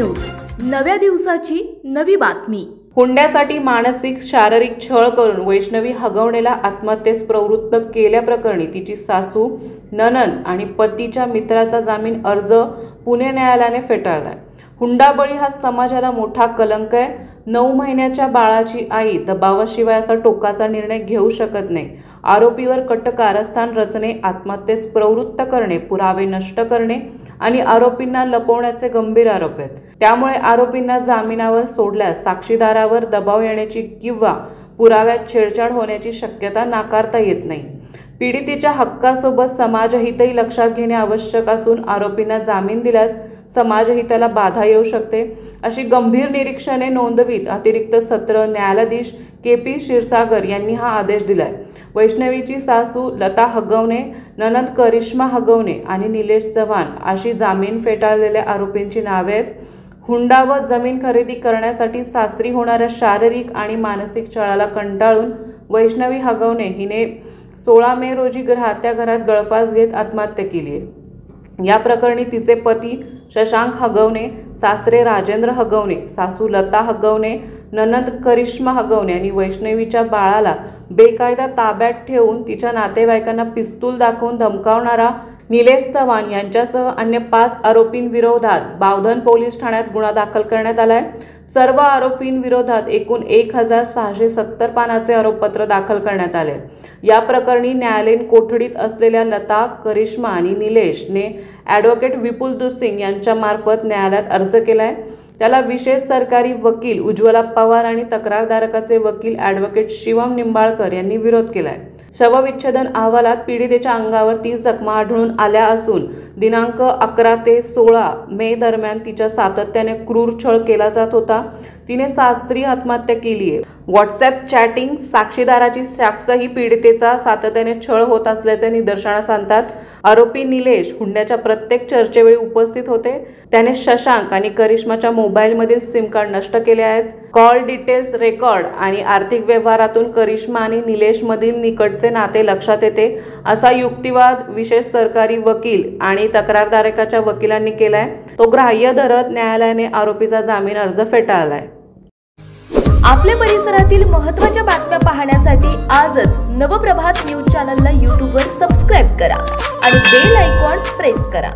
News, नव्या दिवसाची नवी बातमी। हुंड्यासाठी मानसिक शारीरिक छळ करून वैष्णवी हगवणेला आत्महत्येस प्रवृत्त केल्याप्रकरणी तिची सासू, नणंद आणि पतीच्या मित्राचा जामीन अर्ज पुणे न्यायालयाने फेटाळलाय। हुंडाबळी हा समाजाला मोठा कलंक आहे। 9 महिन्याच्या बाळाची आई दबावाशिवाय असा टोकाचा निर्णय घेऊ शकत नाही। आरोपीवर कट कारस्थान रचणे, आत्महत्येस प्रवृत्त करणे, पुरावे नष्ट करणे आणि आरोपींना लपवण्याचे गंभीर आरोप आहेत। त्यामुळे आरोपींना जामिनावर सोडल्यास साक्षीदारावर दबाव येण्याची किंवा पुराव्यात छेडछाड होण्याची शक्यता नाकारता येत नाही। पीडितेच्या हक्कासोबत समाजहितही लक्षात घेणे आवश्यक असून आरोपींना जामीन दिल्यास समाजहिताला बाधा येऊ शकते, अशी गंभीर निरीक्षणे नोंदवीत अतिरिक्त सत्र न्यायाधीश KP क्षीरसागर यांनी हा आदेश दिलाय। वैष्णवीची सासू लता हगवणे, नणंद करिश्मा हगवणे आणि निलेश चव्हाण अशी जामीन फेटाळलेल्या आरोपींची नावे आहेत। हुंडा व जमीन खरेदी करण्यासाठी सासरी होणाऱ्या शारीरिक आणि मानसिक छळाला कंटाळून वैष्णवी हगवणे हिने 16 मे रोजी राहत्या घरात गळफास घेत आत्महत्या केली आहे। या प्रकरणी तिचे पती शशांक हगवणे, सासरे राजेंद्र हगवणे, सासू लता हगवणे, नणंद करिश्मा हगवणे आणि वैष्णवीच्या बाळाला बेकायदा ताब्यात ठेवून तिच्या नातेवाईकांना पिस्तूल दाखवून धमकावणारा निलेश चव्हाण यांच्यासह अन्य 5 आरोपींविरोधात बावधन पोलीस ठाण्यात गुन्हा दाखल करण्यात आलाय। सर्व आरोपींविरोधात एकूण 1670 पानाचे आरोपपत्र दाखल करण्यात आले। या प्रकरणी न्यायालयीन कोठडीत असलेल्या लता, करिश्मा आणि निलेशने ॲडव्होकेट विपुल दुसिंग यांच्या मार्फत न्यायालयात अर्ज केलाय। त्याला विशेष सरकारी वकील उज्ज्वला पवार आणि तक्रारदारकाचे वकील ॲडव्होकेट शिवम निंबाळकर यांनी विरोध केलाय। शवविच्छेदन अहवालात पीडितेच्या अंगावर 30 जखमा आढळून आल्या असून दिनांक 11 ते 16 मे दरम्यान तिच्या सातत्याने क्रूर छळ केला जात होता। तिने सासरी आत्महत्या केली आहे। व्हॉट्सॲप चॅटिंग, साक्षीदाराची साक्ष ही पीडितेचा सातत्याने छळ होत असल्याचे निदर्शनास आणतात। आरोपी निलेश हुंड्याच्या प्रत्येक चर्चेवेळी उपस्थित होते। त्याने शशांक आणि करिश्माच्या मोबाईलमधील सिम कार्ड नष्ट केले आहेत। कॉल डिटेल्स रेकॉर्ड आणि आर्थिक व्यवहारातून करिश्मा आणि निलेशमधील निकटचे नाते लक्षात येते, असा युक्तिवाद विशेष सरकारी वकील आणि तक्रारदारकाच्या वकिलांनी केलाय। तो ग्राह्य धरत न्यायालयाने आरोपीचा जामीन अर्ज फेटाळलाय। आपल्या परिसरातील महत्त्वाच्या बातम्या पाहण्यासाठी आजच नवप्रभात न्यूज चॅनलला YouTube वर सबस्क्राइब करा आणि बेल आयकॉन प्रेस करा।